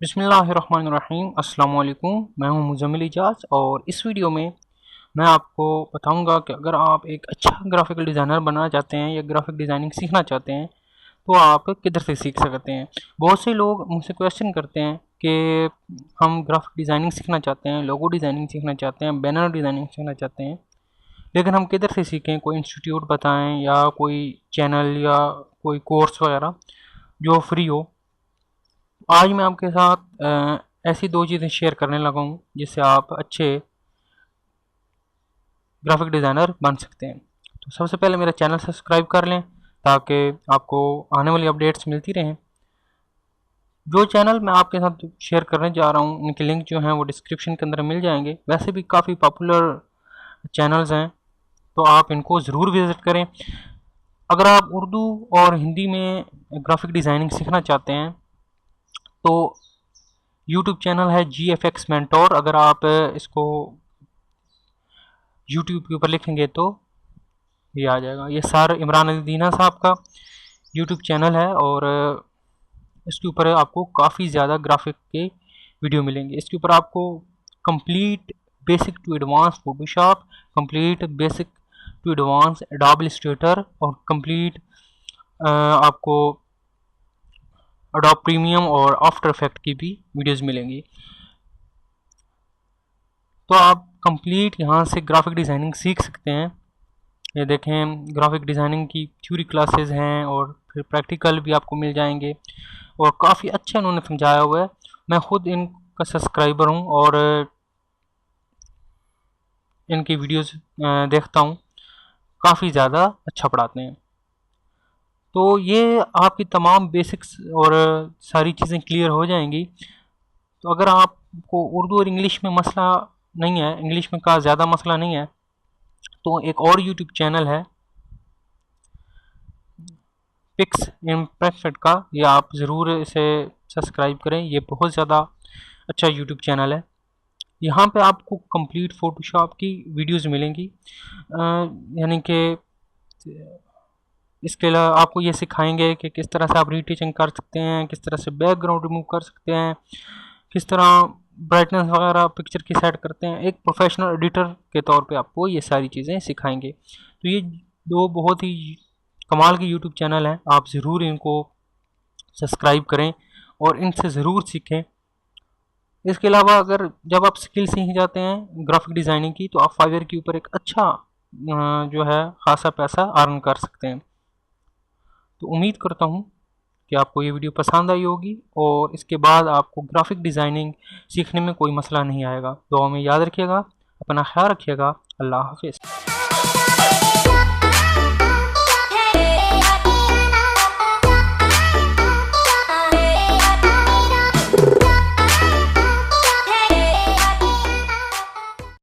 बिस्मिल्लाहिर्रहमानिर्रहीम। अस्सलाम वालेकुम। मैं हूं मुज़म्मिल इजाज़ और इस वीडियो में मैं आपको बताऊंगा कि अगर आप एक अच्छा ग्राफिकल डिज़ाइनर बनना चाहते हैं या ग्राफिक डिज़ाइनिंग सीखना चाहते हैं तो आप किधर से सीख सकते हैं। बहुत से लोग मुझसे क्वेश्चन करते हैं कि हम ग्राफिक डिज़ाइनिंग सीखना चाहते हैं, लोगो डिज़ाइनिंग सीखना चाहते हैं, बैनर डिज़ाइनिंग सीखना चाहते हैं, लेकिन हम किधर से सीखें। कोई इंस्टीट्यूट बताएं या कोई चैनल या कोई कोर्स वगैरह जो फ्री हो। आज मैं आपके साथ ऐसी दो चीज़ें शेयर करने लगा हूँ जिससे आप अच्छे ग्राफिक डिज़ाइनर बन सकते हैं। तो सबसे पहले मेरा चैनल सब्सक्राइब कर लें ताकि आपको आने वाली अपडेट्स मिलती रहें। जो चैनल मैं आपके साथ शेयर करने जा रहा हूँ उनके लिंक जो हैं वो डिस्क्रिप्शन के अंदर मिल जाएंगे। वैसे भी काफ़ी पॉपुलर चैनल्स हैं तो आप इनको ज़रूर विज़िट करें। अगर आप उर्दू और हिंदी में ग्राफिक डिज़ाइनिंग सीखना चाहते हैं तो यूट्यूब चैनल है GFX मेंटोर। अगर आप इसको यूट्यूब के ऊपर लिखेंगे तो ये आ जाएगा। ये सर इमरान अली दीना साहब का यूट्यूब चैनल है और इसके ऊपर आपको काफ़ी ज़्यादा ग्राफिक के वीडियो मिलेंगे। इसके ऊपर आपको complete basic to advance Photoshop, complete basic to advance Adobe Illustrator और कंप्लीट आपको एडोब प्रीमियम और आफ्टर इफेक्ट की भी वीडियोस मिलेंगी। तो आप कंप्लीट यहाँ से ग्राफिक डिज़ाइनिंग सीख सकते हैं। ये देखें, ग्राफिक डिज़ाइनिंग की थ्योरी क्लासेस हैं और फिर प्रैक्टिकल भी आपको मिल जाएंगे और काफ़ी अच्छा उन्होंने समझाया हुआ है। मैं ख़ुद इनका सब्सक्राइबर हूँ और इनकी वीडियोस देखता हूँ, काफ़ी ज़्यादा अच्छा पढ़ाते हैं। तो ये आपकी तमाम बेसिक्स और सारी चीज़ें क्लियर हो जाएंगी। तो अगर आपको उर्दू और इंग्लिश में मसला नहीं है, इंग्लिश में का ज़्यादा मसला नहीं है, तो एक और यूट्यूब चैनल है पिक्स इम्परफेक्ट का, ये आप ज़रूर इसे सब्सक्राइब करें। ये बहुत ज़्यादा अच्छा यूट्यूब चैनल है। यहाँ पे आपको कंप्लीट फ़ोटोशॉप की वीडियोस मिलेंगी, यानी कि इसके अलावा आपको ये सिखाएंगे कि किस तरह से आप रीटचिंग कर सकते हैं, किस तरह से बैकग्राउंड रिमूव कर सकते हैं, किस तरह ब्राइटनेस वगैरह पिक्चर की सेट करते हैं। एक प्रोफेशनल एडिटर के तौर पे आपको ये सारी चीज़ें सिखाएंगे। तो ये दो बहुत ही कमाल के यूट्यूब चैनल हैं, आप ज़रूर इनको सब्सक्राइब करें और इनसे ज़रूर सीखें। इसके अलावा अगर जब आप स्किल सीख जाते हैं ग्राफिक डिज़ाइनिंग की तो आप फाइवर के ऊपर एक अच्छा जो है ख़ासा पैसा अर्न कर सकते हैं। तो उम्मीद करता हूँ कि आपको ये वीडियो पसंद आई होगी और इसके बाद आपको ग्राफिक डिज़ाइनिंग सीखने में कोई मसला नहीं आएगा। दुआ में याद रखिएगा, अपना ख्याल रखिएगा। अल्लाह हाफिज़।